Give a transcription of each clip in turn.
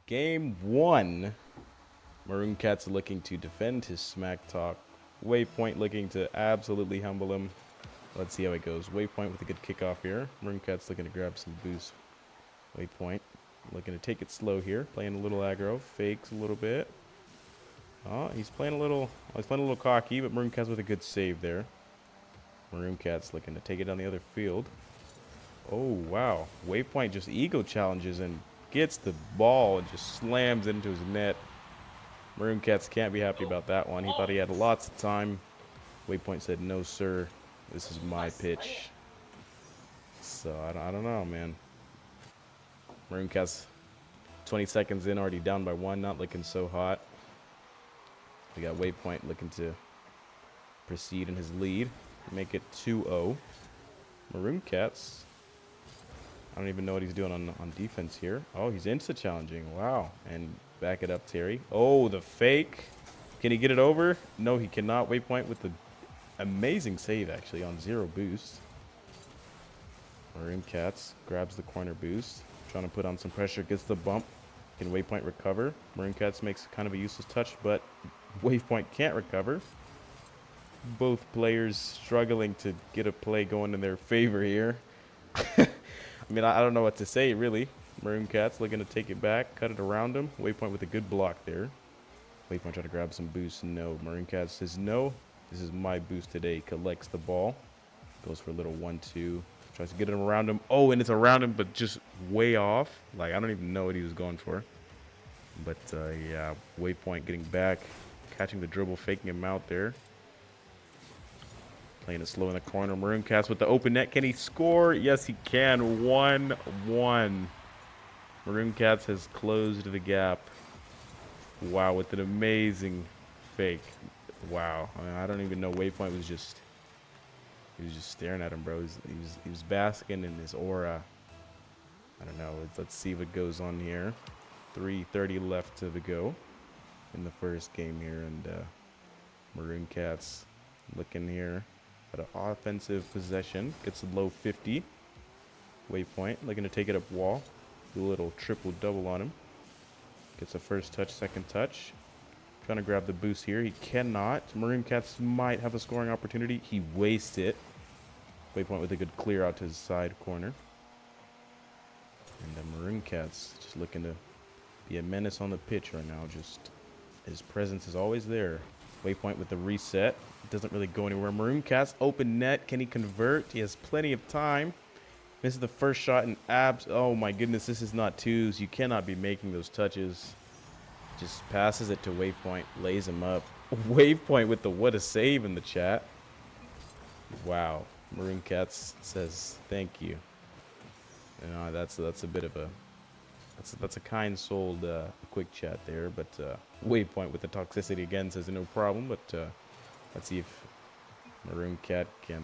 Game 1. Maroon Cat's looking to defend his smack talk. Waypoint looking to absolutely humble him. Let's see how it goes. Waypoint with a good kickoff here. Maroon Cat's looking to grab some boost. Waypoint looking to take it slow here. Playing a little aggro. Fakes a little bit. Oh, he's playing a little cocky, but Maroon Cat's with a good save there. Maroon Cat's looking to take it down the other field. Oh, wow. Waypoint just ego challenges and gets the ball and just slams into his net. Maroon Cats can't be happy about that one. He thought he had lots of time. Waypoint said, no, sir. This is my pitch. So, I don't know, man. Maroon Cats 20 seconds in, already down by 1. Not looking so hot. We got Waypoint looking to proceed in his lead. Make it 2-0. Maroon Cats. I don't even know what he's doing on defense here. Oh, he's insta-challenging. Wow. And back it up, Terry. Oh, the fake. Can he get it over? No, he cannot. Waypoint with the amazing save, actually, on 0 boost. Maroon Cats grabs the corner boost. Trying to put on some pressure. Gets the bump. Can Waypoint recover? Maroon Cats makes kind of a useless touch, but Waypoint can't recover. Both players struggling to get a play going in their favor here. I mean, I don't know what to say, really. Maroon Cat's looking to take it back, cut it around him. Waypoint with a good block there. Waypoint trying to grab some boost. No. Maroon Cat says no. This is my boost today. Collects the ball. Goes for a little 1-2. Tries to get it around him. Oh, and it's around him, but just way off. Like, I don't even know what he was going for. But, yeah, Waypoint getting back. Catching the dribble, faking him out there. Playing it slow in the corner. Maroon Cats with the open net. Can he score? Yes, he can. 1-1. Maroon Cats has closed the gap. Wow, with an amazing fake. Wow. I mean, I don't even know. Waypoint was just... He was just staring at him, bro. He was basking in his aura. I don't know. Let's see what goes on here. 3:30 left to the go in the first game here. And Maroon Cats looking here. At an offensive possession. Gets a low 50. Waypoint looking to take it up wall. Do a little triple-double on him. Gets a first touch, second touch. Trying to grab the boost here. He cannot. Maroon Cats might have a scoring opportunity. He wastes it. Waypoint with a good clear out to his side corner. And the Maroon Cats just looking to be a menace on the pitch right now. Just his presence is always there. Waypoint with the reset. It doesn't really go anywhere. Maroon Cats open net. Can he convert? He has plenty of time. This is the first shot in abs. Oh my goodness, this is not twos. You cannot be making those touches. Just passes it to Waypoint. Lays him up. Waypoint with the what a save in the chat. Wow. Maroon Cats says thank you. You know, that's a bit of a that's a kind-souled quick chat there, but Waypoint with the toxicity again says no problem. But let's see if Maroon Cat can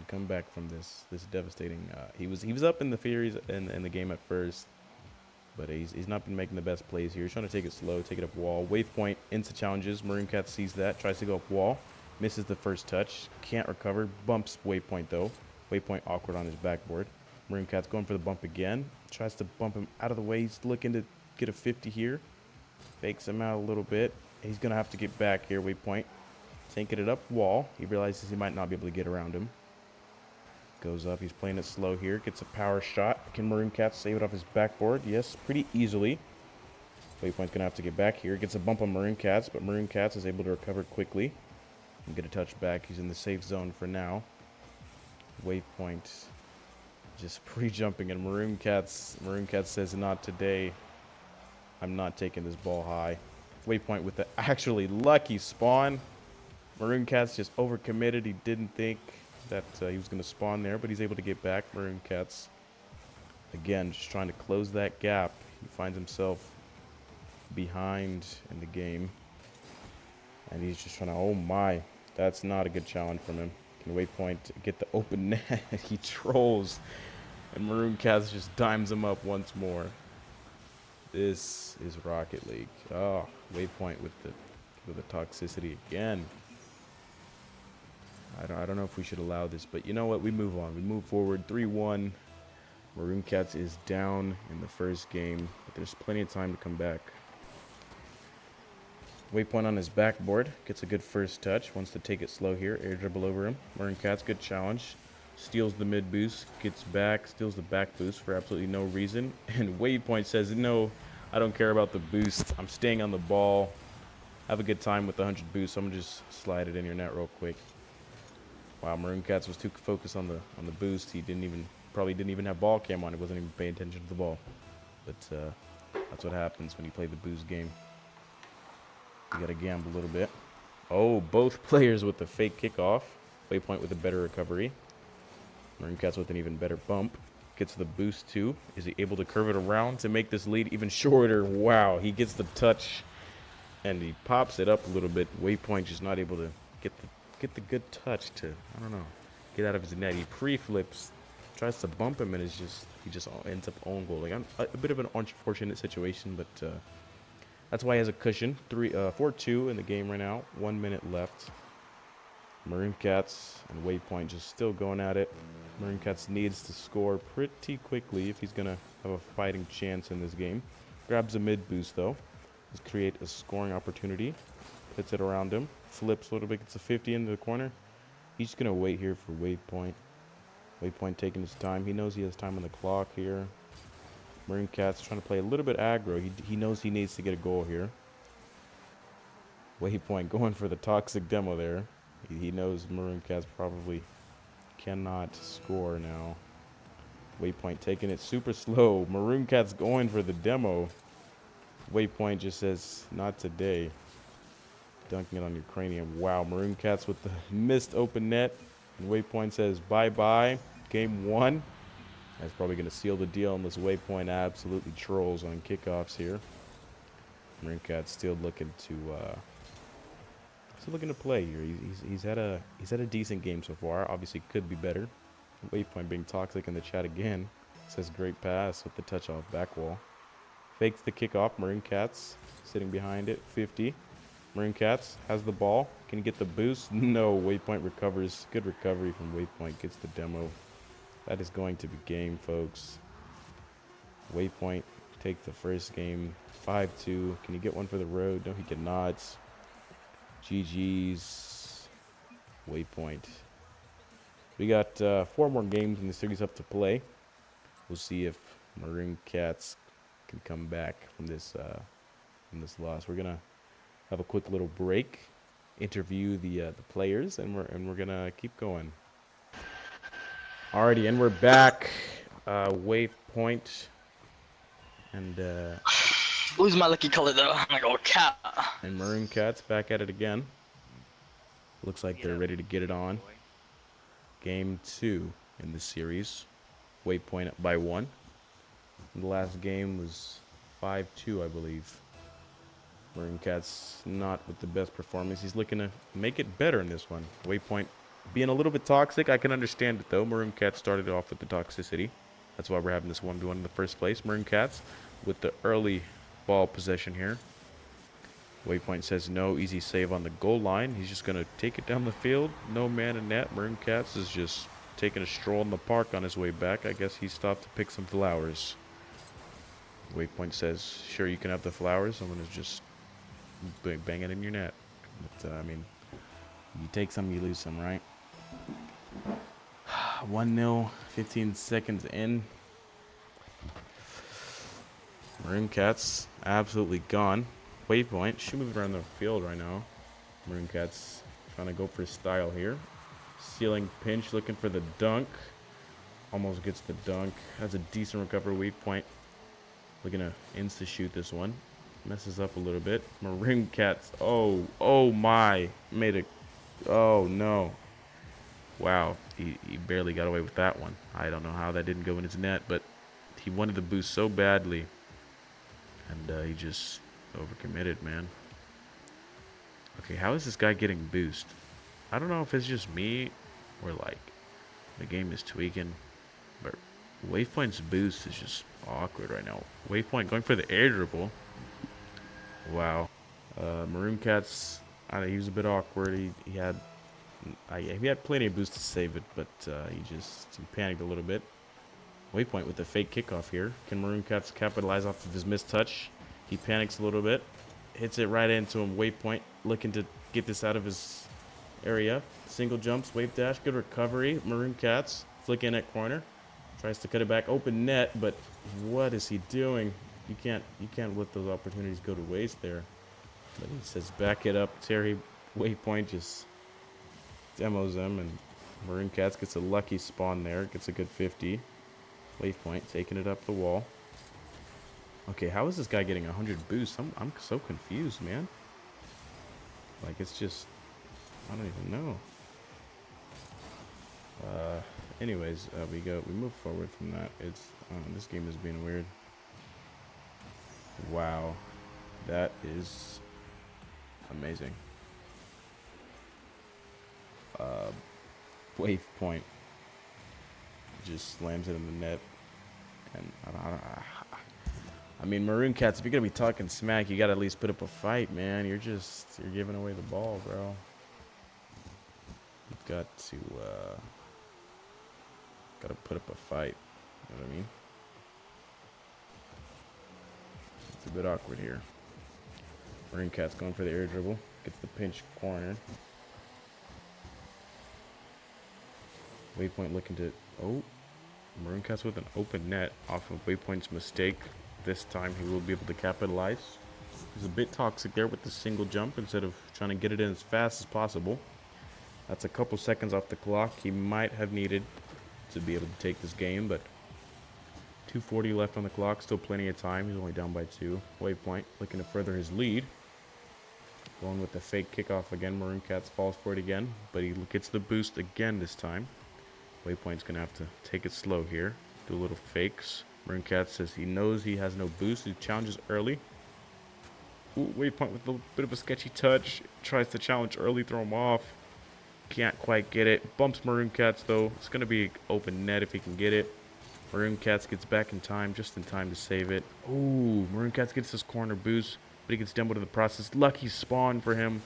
come back from this devastating. He was up in the Furies in the game at first, but he's not been making the best plays here. He's trying to take it slow, take it up wall. Waypoint into challenges. Maroon Cat sees that, tries to go up wall, misses the first touch, can't recover. Bumps Waypoint though. Waypoint awkward on his backboard. Maroon Cat's going for the bump again. Tries to bump him out of the way. He's looking to get a 50 here. Fakes him out a little bit. He's going to have to get back here, Waypoint. Tanking it up wall. He realizes he might not be able to get around him. Goes up. He's playing it slow here. Gets a power shot. Can Maroon Cat save it off his backboard? Yes, pretty easily. Waypoint's going to have to get back here. Gets a bump on Maroon Cats, but Maroon Cats is able to recover quickly and get a touch back. He's in the safe zone for now. Waypoint just pre-jumping, and Maroon Cat says not today. I'm not taking this ball high. Waypoint with the actually lucky spawn. Maroon Cat's just overcommitted. He didn't think that he was going to spawn there, but he's able to get back. Maroon Cat's again just trying to close that gap. He finds himself behind in the game, and he's just trying to, oh my, that's not a good challenge from him. Can Waypoint get the open net? He trolls, and Maroon Cats just dimes him up once more. This is Rocket League. Oh, Waypoint with the toxicity again. I don't know if we should allow this, but you know what? We move on. We move forward. 3-1. Maroon Cats is down in the first game, but there's plenty of time to come back. Waypoint on his backboard, gets a good first touch, wants to take it slow here, air dribble over him. Maroon Cats, good challenge. Steals the mid boost, gets back, steals the back boost for absolutely no reason. And Waypoint says, no, I don't care about the boost. I'm staying on the ball. Have a good time with the 100 boost. I'm gonna just slide it in your net real quick. Wow, Maroon Cats was too focused on the boost. He probably didn't even have ball cam on. He wasn't even paying attention to the ball. But that's what happens when you play the boost game. You gotta gamble a little bit. Oh, both players with the fake kickoff. Waypoint with a better recovery. Maroon Cats with an even better bump. Gets the boost too. Is he able to curve it around to make this lead even shorter? Wow, he gets the touch and he pops it up a little bit. Waypoint just not able to get the good touch to, I don't know, get out of his net. He pre-flips, tries to bump him, and he just ends up own goal. Like, a bit of an unfortunate situation, but that's why he has a cushion. 4-2 in the game right now. 1 minute left. Maroon Cats and Waypoint just still going at it. Maroon Cats needs to score pretty quickly if he's gonna have a fighting chance in this game. Grabs a mid boost though. Let's create a scoring opportunity. Puts it around him. Flips a little bit. Gets a 50 into the corner. He's just gonna wait here for Waypoint. Waypoint taking his time. He knows he has time on the clock here. Maroon Cats trying to play a little bit aggro. He knows he needs to get a goal here. Waypoint going for the toxic demo there. He knows Maroon Cats probably cannot score now. Waypoint taking it super slow. Maroon Cats going for the demo. Waypoint just says, not today. Dunking it on your cranium. Wow, Maroon Cats with the missed open net. And Waypoint says, bye-bye. Game 1. That's probably going to seal the deal unless Waypoint absolutely trolls on kickoffs here. Maroon Cats still looking to play here. He's had a decent game so far. Obviously could be better. Waypoint being toxic in the chat again. Says great pass with the touch off back wall. Fakes the kickoff. Maroon Cats sitting behind it. 50. Maroon Cats has the ball. Can he get the boost? No. Waypoint recovers. Good recovery from Waypoint. Gets the demo. That is going to be game, folks. Waypoint take the first game. 5-2. Can he get one for the road? No, he cannot. GG's. Waypoint. We got 4 more games in the series up to play. We'll see if Maroon Cats can come back from this loss. We're gonna have a quick little break, interview the players, and we're gonna keep going. Alrighty, and we're back. Waypoint and who's my lucky color though? I'm gonna go cat. And Maroon Cats back at it again. Looks like they're ready to get it on. Game 2 in the series. Waypoint up by 1. The last game was 5-2, I believe. Maroon Cats not with the best performance. He's looking to make it better in this one. Waypoint being a little bit toxic. I can understand it though. Maroon Cats started off with the toxicity. That's why we're having this 1v1 in the first place. Maroon Cats with the early ball possession here. Waypoint says no. Easy save on the goal line. He's just going to take it down the field. No man in net. Maroon Cats is just taking a stroll in the park on his way back. I guess he stopped to pick some flowers. Waypoint says, sure, you can have the flowers. I'm going to just bang it in your net. But, I mean, you take some, you lose some, right? 1-0, 15 seconds in. Maroon Cats absolutely gone. Waypoint, she moving around the field right now. Maroon Cats trying to go for style here. Ceiling pinch, looking for the dunk. Almost gets the dunk. Has a decent recovery. Waypoint looking to insta shoot this one. Messes up a little bit. Maroon Cats, oh my. Made it, oh no. Wow, he barely got away with that one. I don't know how that didn't go in his net, but he wanted the boost so badly. And he just overcommitted, man. Okay, how is this guy getting boost? I don't know if it's just me or like the game is tweaking, but Waypoint's boost is just awkward right now. Waypoint going for the air dribble. Wow. Maroon Cats, he was a bit awkward. He had plenty of boost to save it, but he panicked a little bit. Waypoint with the fake kickoff here. Can Maroon Cats capitalize off of his missed touch? He panics a little bit. Hits it right into him. Waypoint looking to get this out of his area. Single jumps, wave dash, good recovery. Maroon Cats flicking at corner. Tries to cut it back. Open net, but what is he doing? You can't let those opportunities go to waste there. But he says back it up. Terry Waypoint just demos him, and Maroon Cats gets a lucky spawn there. Gets a good 50. Waypoint taking it up the wall. Okay, how is this guy getting 100 boosts? I'm so confused, man. Like, it's just, I don't even know. Anyways, we move forward from that. It's this game is being weird. Wow, that is amazing. Waypoint just slams it in the net, and I mean, Maroon Cats, if you're gonna be talking smack, you gotta at least put up a fight, man. You're giving away the ball, bro. You've gotta put up a fight. You know what I mean? It's a bit awkward here. Maroon Cats going for the air dribble. Gets the pinch corner. Waypoint looking to... Oh. Maroon Cats with an open net off of Waypoint's mistake. This time he will be able to capitalize. He's a bit toxic there with the single jump instead of trying to get it in as fast as possible. That's a couple seconds off the clock. He might have needed to be able to take this game, but 2:40 left on the clock. Still plenty of time. He's only down by 2. Waypoint looking to further his lead. Going with the fake kickoff again. Maroon Cats falls for it again, but he gets the boost again this time. Waypoint's going to have to take it slow here. Do a little fakes. Maroon Cats says he knows he has no boost. He challenges early. Ooh, Waypoint with a bit of a sketchy touch. Tries to challenge early, throw him off. Can't quite get it. Bumps Maroon Cats though. It's going to be open net if he can get it. Maroon Cats gets back in time, just in time to save it. Ooh, Maroon Cats gets his corner boost, but he gets demoed in the process. Lucky spawn for him.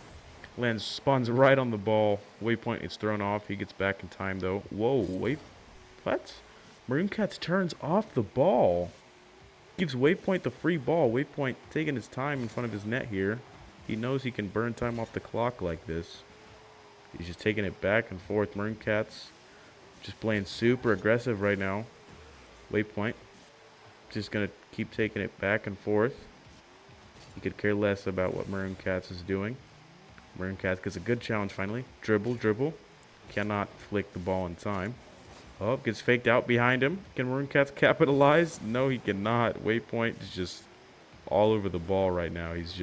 Spawns right on the ball. Waypoint is thrown off. He gets back in time though. Whoa, wait. What? Maroon Cats turns off the ball. Gives Waypoint the free ball. Waypoint taking his time in front of his net here. He knows he can burn time off the clock like this. He's just taking it back and forth. Maroon Cats just playing super aggressive right now. Waypoint just going to keep taking it back and forth. He could care less about what Maroon Cats is doing. Maroon Cats gets a good challenge finally. Dribble, dribble. Cannot flick the ball in time. Oh, gets faked out behind him. Can Maroon Cats capitalize? No, he cannot. Waypoint is just all over the ball right now. He's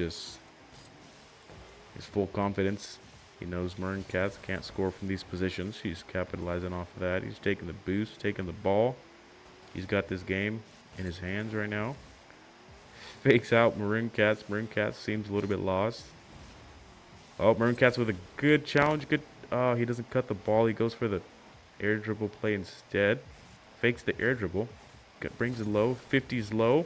full confidence. He knows Maroon Cats can't score from these positions. He's capitalizing off of that. He's taking the boost, taking the ball. He's got this game in his hands right now. Fakes out Maroon Cats. Maroon Cats seems a little bit lost. Oh, Maroon Cats with a good challenge. Good. Oh, he doesn't cut the ball. He goes for the air dribble play instead. Fakes the air dribble. Brings it low. 50's low.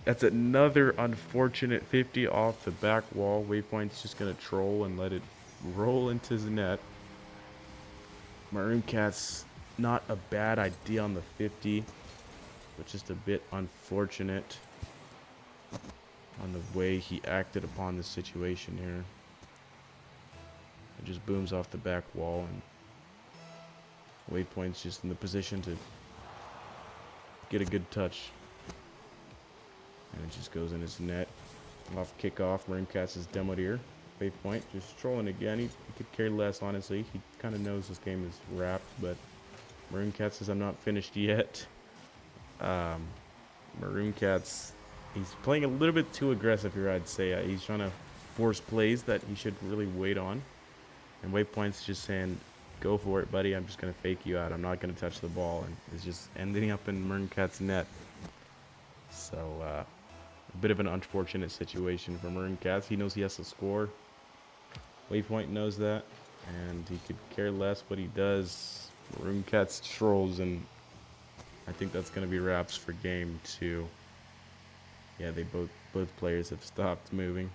That's another unfortunate 50 off the back wall. Waypoint's just going to troll and let it roll into his net. Maroon Cats, not a bad idea on the 50, but just a bit unfortunate on the way he acted upon the situation here. It just booms off the back wall, and Waypoint's just in the position to get a good touch. And it just goes in his net. Off kickoff, Maroon Cats is demoed here. Waypoint just trolling again. He could care less, honestly. He kind of knows this game is wrapped, but Maroon Cats says, I'm not finished yet. Maroon Cats, he's playing a little bit too aggressive here, I'd say. He's trying to force plays that he should really wait on. And Waypoint's just saying, go for it, buddy. I'm just going to fake you out. I'm not going to touch the ball. And it's just ending up in Maroon Cat's net. So, a bit of an unfortunate situation for Maroon Cats. He knows he has to score. Waypoint knows that. And he could care less what he does. Maroon Cats trolls, and I think that's going to be wraps for game 2. Yeah, they both players have stopped moving.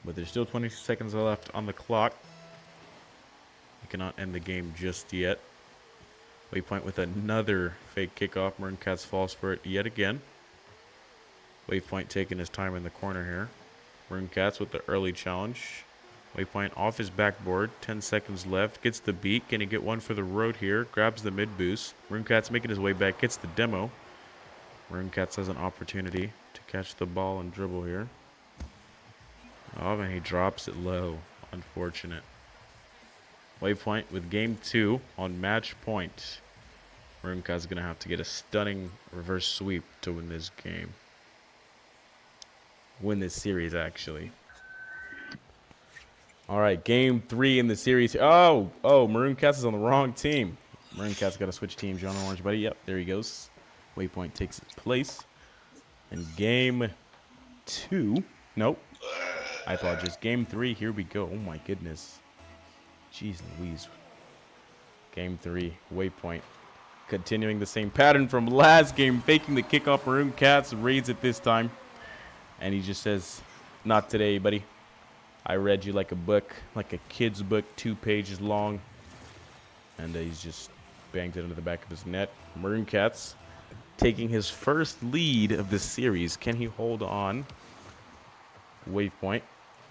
But there's still 20 seconds left on the clock. He cannot end the game just yet. Waypoint with another fake kickoff. Maroon Cats falls for it yet again. Waypoint taking his time in the corner here. Maroon Cats with the early challenge. Waypoint off his backboard. 10 seconds left. Gets the beat. Can he get one for the road here? Grabs the mid boost. Maroon Cats making his way back. Gets the demo. Maroon Cats has an opportunity to catch the ball and dribble here. Oh, and he drops it low. Unfortunate. Waypoint with game 2 on match point. Maroon Cats is going to have to get a stunning reverse sweep to win this game. Win this series, actually. All right, game 3 in the series. Oh, Maroon Cats is on the wrong team. Maroon Cats got to switch teams. You're on the orange, buddy. Yep, there he goes. Waypoint takes its place. And game 2. Nope. I apologize. Game 3. Here we go. Oh, my goodness. Jeez Louise. Game 3. Waypoint. Continuing the same pattern from last game. Faking the kickoff. Maroon Cats reads it this time. And he just says, not today, buddy. I read you like a book, like a kid's book, 2 pages long. And he's just banged it into the back of his net. Maroon Cats taking his first lead of this series. Can he hold on? Waypoint.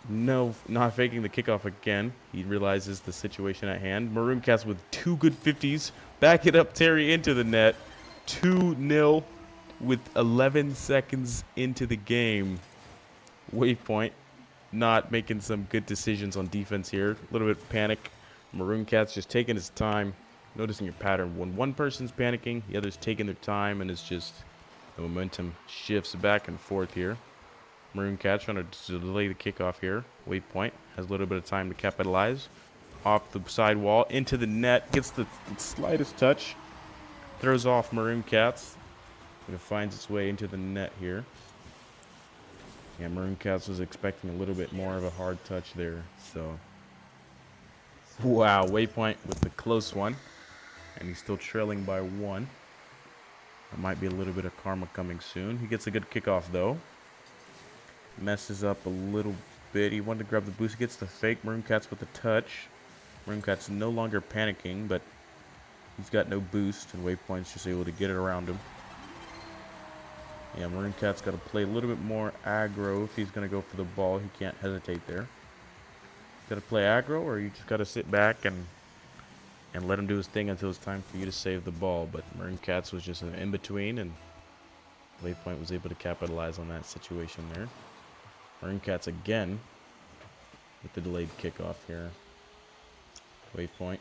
No, not faking the kickoff again. He realizes the situation at hand. Maroon Cats with 2 good 50s. Back it up, Terry, into the net. 2-0 with 11 seconds into the game. Waypoint not making some good decisions on defense here. A little bit of panic. Maroon Cats just taking his time. Noticing a pattern. When one person's panicking, the other's taking their time, and it's just the momentum shifts back and forth here. Maroon Cats trying to delay the kickoff here. Waypoint has a little bit of time to capitalize. Off the side wall, into the net. Gets the slightest touch. Throws off Maroon Cats. It finds its way into the net here. Yeah, Maroon Cats was expecting a little bit more of a hard touch there. So, wow, Waypoint with the close one. And he's still trailing by 1. There might be a little bit of karma coming soon. He gets a good kickoff, though. Messes up a little bit. He wanted to grab the boost. He gets the fake. Maroon Cats with the touch. Maroon Cats no longer panicking, but he's got no boost. And Waypoint's just able to get it around him. Yeah, Maroon Cat's got to play a little bit more aggro if he's going to go for the ball. He can't hesitate there. Got to play aggro, or you just got to sit back and let him do his thing until it's time for you to save the ball. But Maroon Cats was just an in-between, and Waypoint was able to capitalize on that situation there. Maroon Cats again with the delayed kickoff here. Waypoint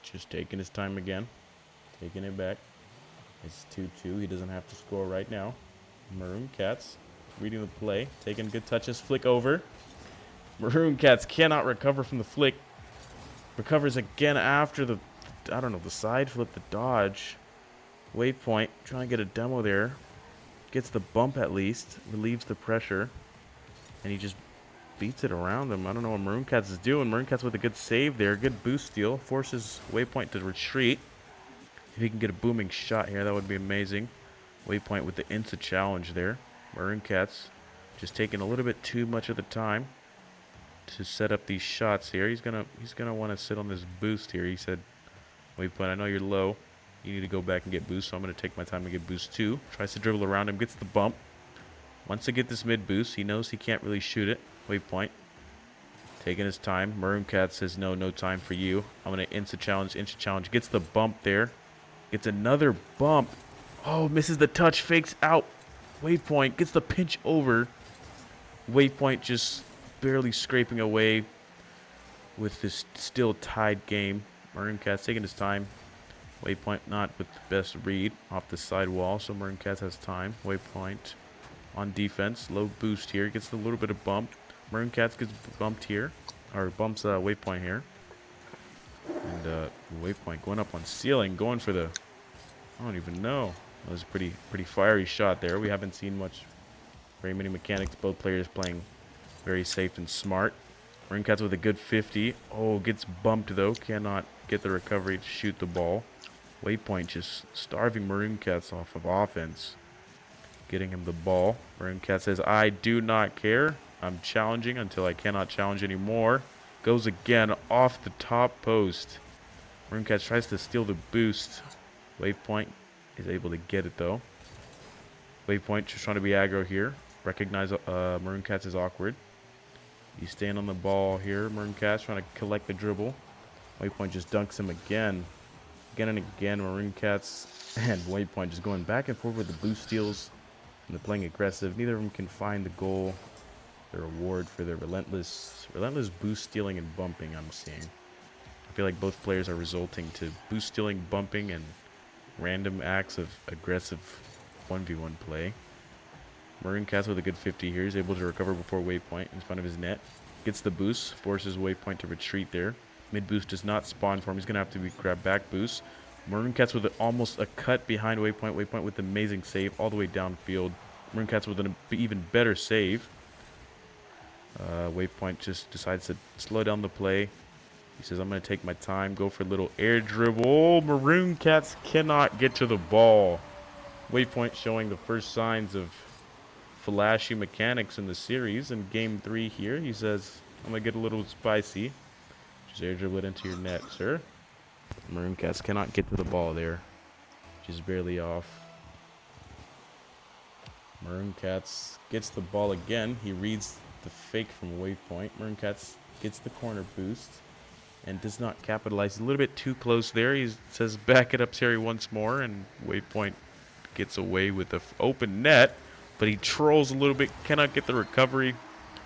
just taking his time again. Taking it back. It's 2-2. He doesn't have to score right now. Maroon Cats reading the play. Taking good touches. Flick over. Maroon Cats cannot recover from the flick. Recovers again after the, I don't know, the side flip, the dodge. Waypoint trying to get a demo there. Gets the bump at least. Relieves the pressure. And he just beats it around him. I don't know what Maroon Cats is doing. Maroon Cats with a good save there. Good boost steal. Forces Waypoint to retreat. If he can get a booming shot here, that would be amazing. Waypoint with the insta challenge there. Maroon Cats just taking a little bit too much of the time to set up these shots here. He's gonna want to sit on this boost here. He said, Waypoint, I know you're low. You need to go back and get boost, so I'm going to take my time to get boost too. Tries to dribble around him, gets the bump. Wants to get this mid boost. He knows he can't really shoot it. Waypoint taking his time. Maroon Cat says, no time for you. I'm going to insta challenge. Gets the bump there. Gets another bump. Oh, misses the touch. Fakes out. Waypoint gets the pinch over. Waypoint just barely scraping away with this still tied game. Maroon Cat's taking his time. Waypoint not with the best read off the side wall, so Maroon Cats has time. Waypoint on defense. Low boost here. Gets a little bit of bump. Maroon Cats gets bumped here. Or bumps Waypoint here. And Waypoint going up on ceiling. Going for the... I don't even know. That was a pretty fiery shot there. We haven't seen very many mechanics. Both players playing very safe and smart. Maroon Cats with a good 50. Oh, gets bumped though. Cannot get the recovery to shoot the ball. Waypoint just starving Maroon Cats off of offense. Getting him the ball. Maroon Cat says, I do not care. I'm challenging until I cannot challenge anymore. Goes again off the top post. Maroon Cats tries to steal the boost. Waypoint is able to get it though. Waypoint just trying to be aggro here. Recognize Maroon Cats is awkward. He's staying on the ball here. Maroon Cats trying to collect the dribble. Waypoint just dunks him again. Again and again. Maroon Cats and Waypoint just going back and forth with the boost steals. And they're playing aggressive. Neither of them can find the goal. The reward for their relentless boost stealing and bumping I'm seeing. I feel like both players are resulting to boost stealing, bumping, and random acts of aggressive 1v1 play. Maroon Cats with a good 50 here. He's able to recover before Waypoint in front of his net. Gets the boost, forces Waypoint to retreat there. Mid boost does not spawn for him. He's going to have to be grab back boost. Maroon Cats with almost a cut behind Waypoint. Waypoint with an amazing save all the way downfield. Maroon Cats with an even better save. Waypoint just decides to slow down the play. He says, I'm going to take my time, go for a little air dribble. Maroon Cats cannot get to the ball. Waypoint showing the first signs of flashy mechanics in the series. In game 3 here, he says, I'm going to get a little spicy. Just air dribble it into your net, sir. Maroon Cats cannot get to the ball there. Just barely off. Maroon Cats gets the ball again. He reads the fake from Waypoint. Maroon Cats gets the corner boost and does not capitalize. A little bit too close there. He says, back it up, Terry, once more. And Waypoint gets away with the open net. But he trolls a little bit. Cannot get the recovery.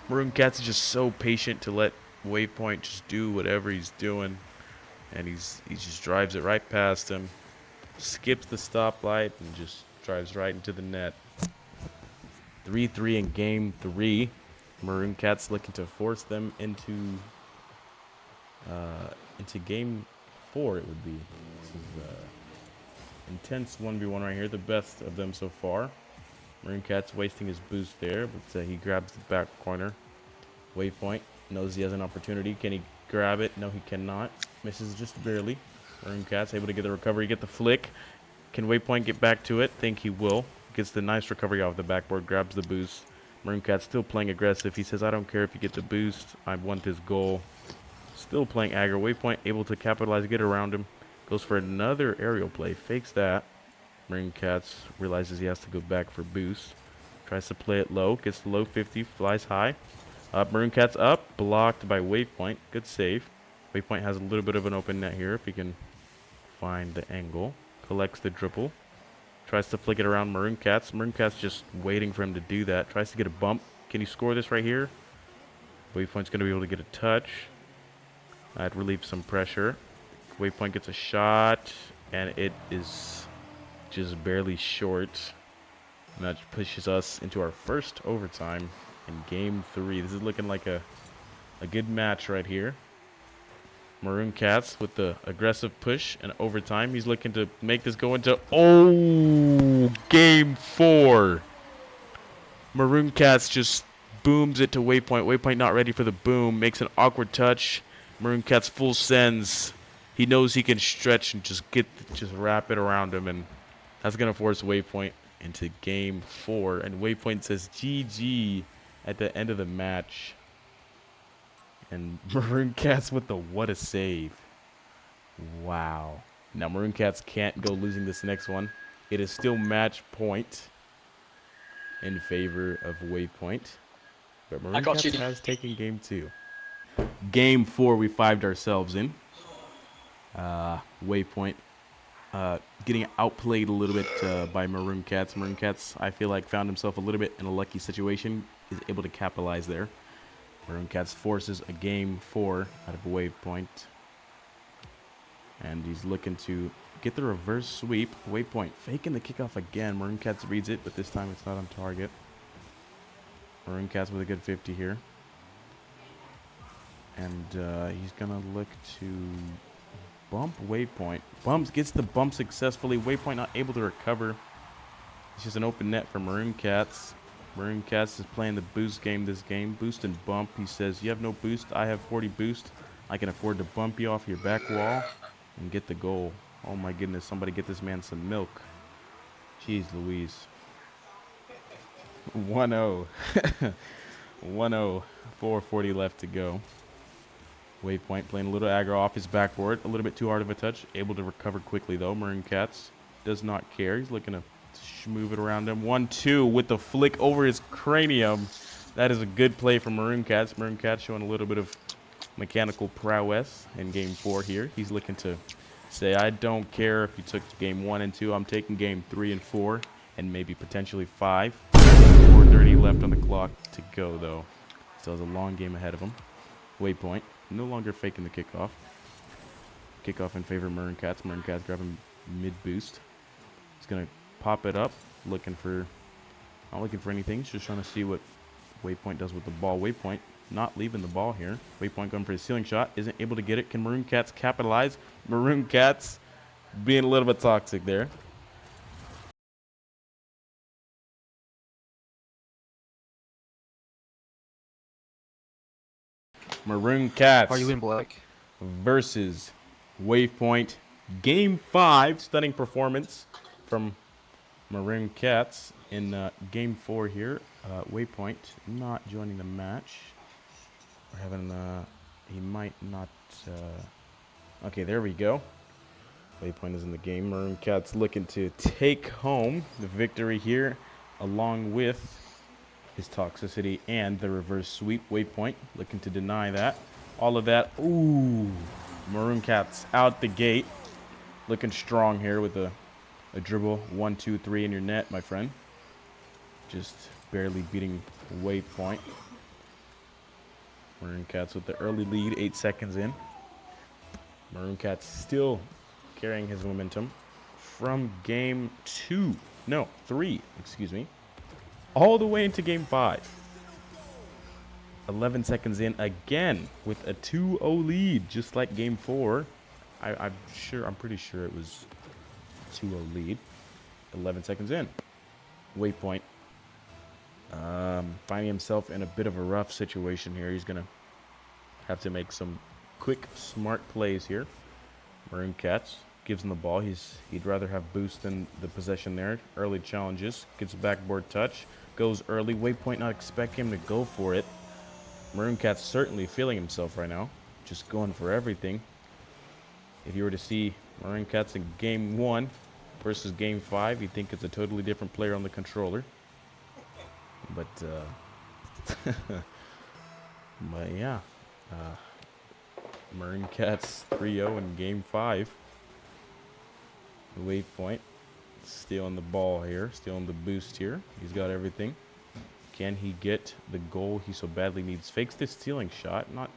Maroon Cats is just so patient to let Waypoint just do whatever he's doing. And he just drives it right past him. Skips the stoplight and just drives right into the net. 3-3 in game 3. Maroon Cats looking to force them into game 4. It would be. This is intense 1v1 right here. The best of them so far. Maroon Cats wasting his boost there, but he grabs the back corner. Waypoint knows he has an opportunity. Can he grab it? No, he cannot. Misses just barely. Maroon Cats able to get the recovery, get the flick. Can Waypoint get back to it? Think he will. Gets the nice recovery off the backboard, grabs the boost. Maroon Cats still playing aggressive. He says, I don't care if you get the boost. I want this goal. Still playing aggro. Waypoint able to capitalize, get around him. Goes for another aerial play. Fakes that. Maroon Cats realizes he has to go back for boost. Tries to play it low. Gets the low 50. Flies high. Up. Maroon Cats up. Blocked by Waypoint. Good save. Waypoint has a little bit of an open net here if he can find the angle. Collects the dribble. Tries to flick it around Maroon Cats. Maroon Cats just waiting for him to do that. Tries to get a bump. Can he score this right here? Waypoint's going to be able to get a touch. That relieves some pressure. Waypoint gets a shot, and it is just barely short. And that pushes us into our first overtime in game 3. This is looking like a good match right here. Maroon Cats with the aggressive push and overtime. He's looking to make this go into, game 4. Maroon Cats just booms it to Waypoint. Waypoint not ready for the boom. Makes an awkward touch. Maroon Cats full sends. He knows he can stretch and just wrap it around him, and that's gonna force Waypoint into game 4. And Waypoint says GG at the end of the match. And Maroon Cats with the what a save. Wow. Now Maroon Cats can't go losing this next one. It is still match point in favor of Waypoint. But Maroon Cats has taken game 2. Game 4 we 5'd ourselves in. Waypoint getting outplayed a little bit by Maroon Cats. Maroon Cats, I feel like, found himself a little bit in a lucky situation. Is able to capitalize there. Maroon Cats forces a game 4 out of Waypoint. And he's looking to get the reverse sweep. Waypoint faking the kickoff again. Maroon Cats reads it, but this time it's not on target. Maroon Cats with a good 50 here. And he's going to look to bump Waypoint. Gets the bump successfully. Waypoint not able to recover. It's just an open net for Maroon Cats. Maroon Cats is playing the boost game this game. Boost and bump. He says, you have no boost. I have 40 boost. I can afford to bump you off your back wall and get the goal. Oh my goodness. Somebody get this man some milk. Jeez Louise. 1-0. 1-0. 4:40 left to go. Waypoint playing a little aggro off his backboard. A little bit too hard of a touch. Able to recover quickly, though. Maroon Cats does not care. He's looking to move it around him. 1-2 with the flick over his cranium. That is a good play from Maroon Cats. Maroon Cats showing a little bit of mechanical prowess in Game 4 here. He's looking to say, I don't care if you took Game 1 and 2. I'm taking Game 3 and 4 and maybe potentially 5. 4:30 left on the clock to go, though. Still has a long game ahead of him. Waypoint. No longer faking the kickoff. Kickoff in favor of Maroon Cats. Maroon Cats grabbing mid-boost. He's going to pop it up. Not looking for anything. He's just trying to see what Waypoint does with the ball. Waypoint not leaving the ball here. Waypoint going for his ceiling shot. Isn't able to get it. Can Maroon Cats capitalize? Maroon Cats being a little bit toxic there. Maroon Cats. Are you in black? Versus Waypoint. Game 5. Stunning performance from Maroon Cats in Game 4 here. Waypoint not joining the match. We're having, he might not, okay, there we go. Waypoint is in the game. Maroon Cats looking to take home the victory here, along with his toxicity and the reverse sweep. Waypoint looking to deny that. All of that. Ooh, Maroon Cats out the gate. Looking strong here with a dribble. 1, 2, 3 in your net, my friend. Just barely beating Waypoint. Maroon Cats with the early lead, 8 seconds in. Maroon Cats still carrying his momentum from game 3, excuse me, all the way into game 5. 11 seconds in again with a 2-0 lead, just like game 4. I'm pretty sure it was 2-0 lead. 11 seconds in. Waypoint finding himself in a bit of a rough situation here. He's gonna have to make some quick, smart plays here. Maroon Cats gives him the ball. He'd rather have boost than the possession there. Early challenges, gets a backboard touch, goes early. Waypoint not expecting him to go for it. Maroon Cats certainly feeling himself right now, just going for everything. If you were to see Maroon Cats in game 1 versus game 5, you'd think it's a totally different player on the controller. But but yeah, Maroon Cats 3-0 in game 5. Waypoint stealing the ball here, stealing the boost here. He's got everything. Can he get the goal he so badly needs? Fakes this stealing shot. Not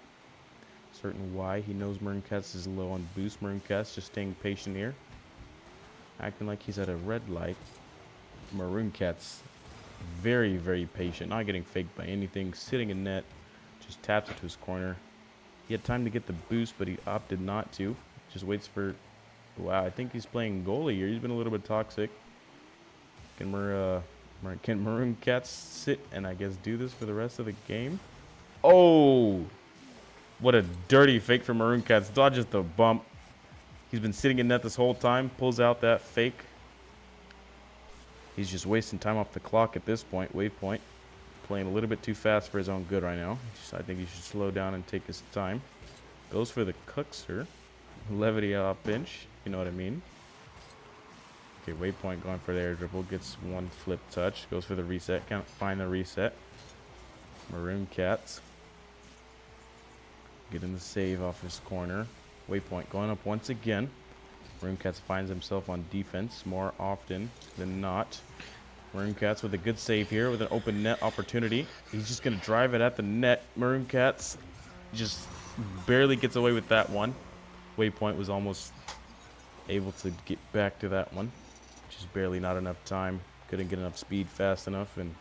certain why. He knows Maroon Cats is low on boost. Maroon Cats just staying patient here, acting like he's at a red light. Maroon Cats very, very patient, not getting faked by anything. Sitting in net, just taps it to his corner. He had time to get the boost, but he opted not to. Just waits for... Wow, I think he's playing goalie here. He's been a little bit toxic. Can Maroon Cats sit and I guess do this for the rest of the game? Oh! What a dirty fake from Maroon Cats. Dodges the bump. He's been sitting in net this whole time. Pulls out that fake. He's just wasting time off the clock at this point. Waypoint playing a little bit too fast for his own good right now. I think he should slow down and take his time. Goes for the cookster. Levity off bench. You know what I mean. Okay, Waypoint going for the air dribble. Gets one flip touch. Goes for the reset. Can't find the reset. Maroon Cats getting the save off his corner. Waypoint going up once again. Maroon Cats finds himself on defense more often than not. Maroon Cats with a good save here with an open net opportunity. He's just going to drive it at the net. Maroon Cats just barely gets away with that one. Waypoint was almost able to get back to that one. Just barely not enough time. Couldn't get enough speed fast enough, and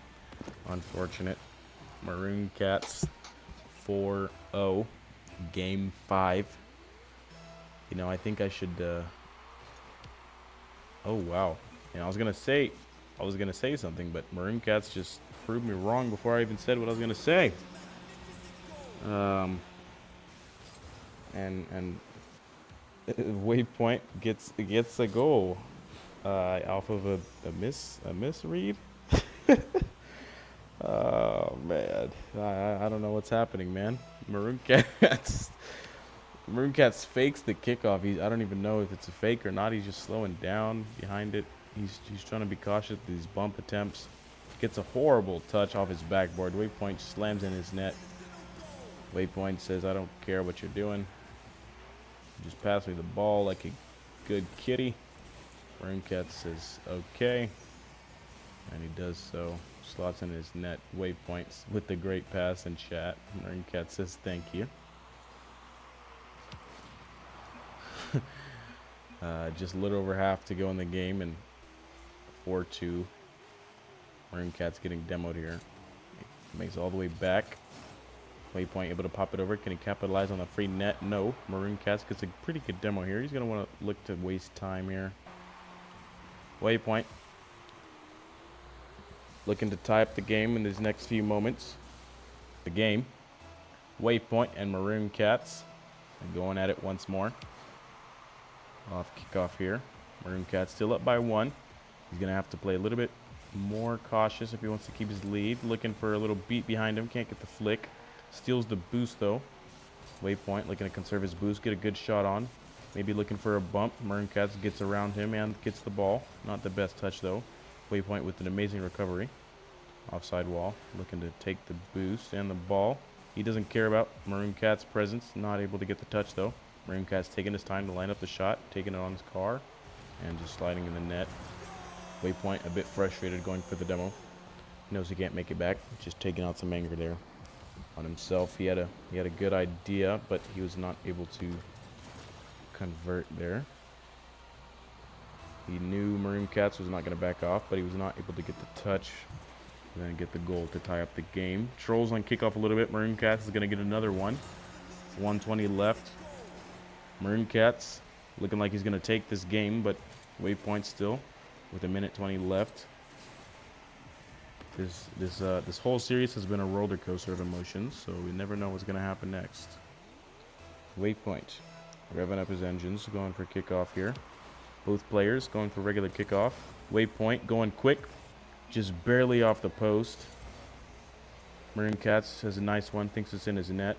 unfortunate. Maroon Cats 4-0. Game 5. You know, I think I should... Oh, wow. And I was going to say something, but Maroon Cats just proved me wrong before I even said what I was going to say. And Waypoint gets a goal off of a misread. Oh man, I don't know what's happening, man. Maroon Cats Maroon Cats fakes the kickoff. I don't even know if it's a fake or not. He's just slowing down behind it. He's trying to be cautious with these bump attempts. Gets a horrible touch off his backboard. Waypoint slams in his net. Waypoint says, I don't care what you're doing. Just pass me the ball like a good kitty. Maroon Cat says, okay. And he does so. Slots in his net. Waypoints with the great pass in chat. Maroon Cat says, thank you. Just a little over half to go in the game, and 4-2. Maroon Cat's getting demoed here. Makes it all the way back. Waypoint able to pop it over. Can he capitalize on the free net? No. Maroon Cats gets a pretty good demo here. He's going to want to look to waste time here. Waypoint looking to tie up the game in these next few moments. The game. Waypoint and Maroon Cats going at it once more. Off kickoff here. Maroon Cat's still up by 1. He's going to have to play a little bit more cautious if he wants to keep his lead. Looking for a little beat behind him. Can't get the flick. Steals the boost though. Waypoint looking to conserve his boost. Get a good shot on. Maybe looking for a bump. Maroon Cats gets around him and gets the ball. Not the best touch though. Waypoint with an amazing recovery. Offside wall. Looking to take the boost and the ball. He doesn't care about Maroon Cat's presence. Not able to get the touch though. Maroon Cat's taking his time to line up the shot. Taking it on his car. And just sliding in the net. Waypoint a bit frustrated going for the demo. Knows he can't make it back. Just taking out some anger there on himself. He had a good idea, but he was not able to convert there. He knew Maroon Cats was not going to back off, but he was not able to get the touch and then get the goal to tie up the game. Trolls on kickoff a little bit. Maroon Cats is going to get another one. 120 left. Maroon Cats looking like he's going to take this game, but Waypoint still with 1:20 left. This whole series has been a roller coaster of emotions, so we never know what's going to happen next. Waypoint revving up his engines, going for kickoff here. Both players going for regular kickoff. Waypoint going quick, just barely off the post. Maroon Cats has a nice one, thinks it's in his net,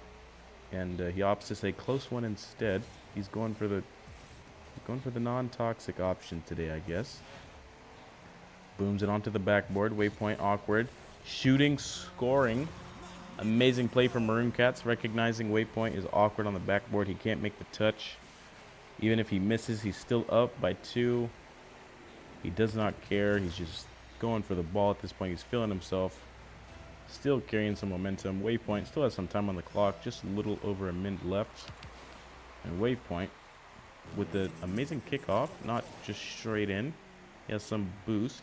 and he opts to say close one instead. He's going for the non-toxic option today, I guess. Booms it onto the backboard. Waypoint awkward. Shooting, scoring. Amazing play from Maroon Cats. Recognizing Waypoint is awkward on the backboard. He can't make the touch. Even if he misses, he's still up by 2. He does not care. He's just going for the ball at this point. He's feeling himself. Still carrying some momentum. Waypoint still has some time on the clock. Just a little over a minute left. And Waypoint with the amazing kickoff. Not just straight in. He has some boost.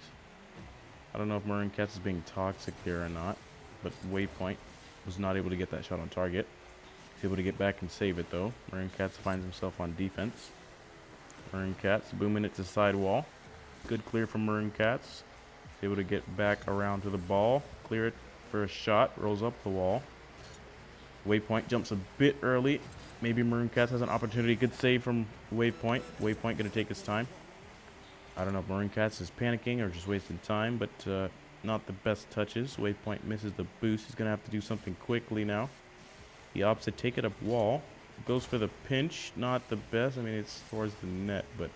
I don't know if Maroon Cats is being toxic there or not, but Waypoint was not able to get that shot on target. He's able to get back and save it though. Maroon Cats finds himself on defense. Maroon Cats booming it to side wall. Good clear from Maroon Cats. He's able to get back around to the ball. Clear it for a shot. Rolls up the wall. Waypoint jumps a bit early. Maybe Maroon Cats has an opportunity. Good save from Waypoint. Waypoint going to take his time. I don't know if Maroon Cats is panicking or just wasting time, but not the best touches. Waypoint misses the boost. He's going to have to do something quickly now. He opts to take it up wall. Goes for the pinch. Not the best. I mean, it's towards the net, but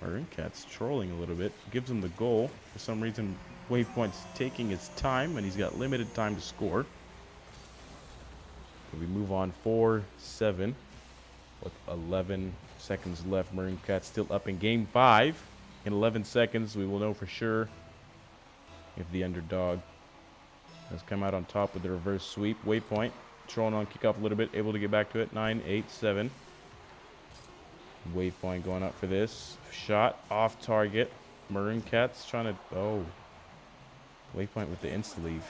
Maroon Cat's trolling a little bit. Gives him the goal. For some reason, Waypoint's taking his time, and he's got limited time to score. We move on 4-7 with 11 seconds left. Maroon Cat's still up in game 5. In 11 seconds, we will know for sure if the underdog has come out on top with the reverse sweep. Waypoint trolling on kickoff a little bit, able to get back to it. 9-8-7. Waypoint going up for this shot off target. Maroon Cats trying to Waypoint with the insta leave.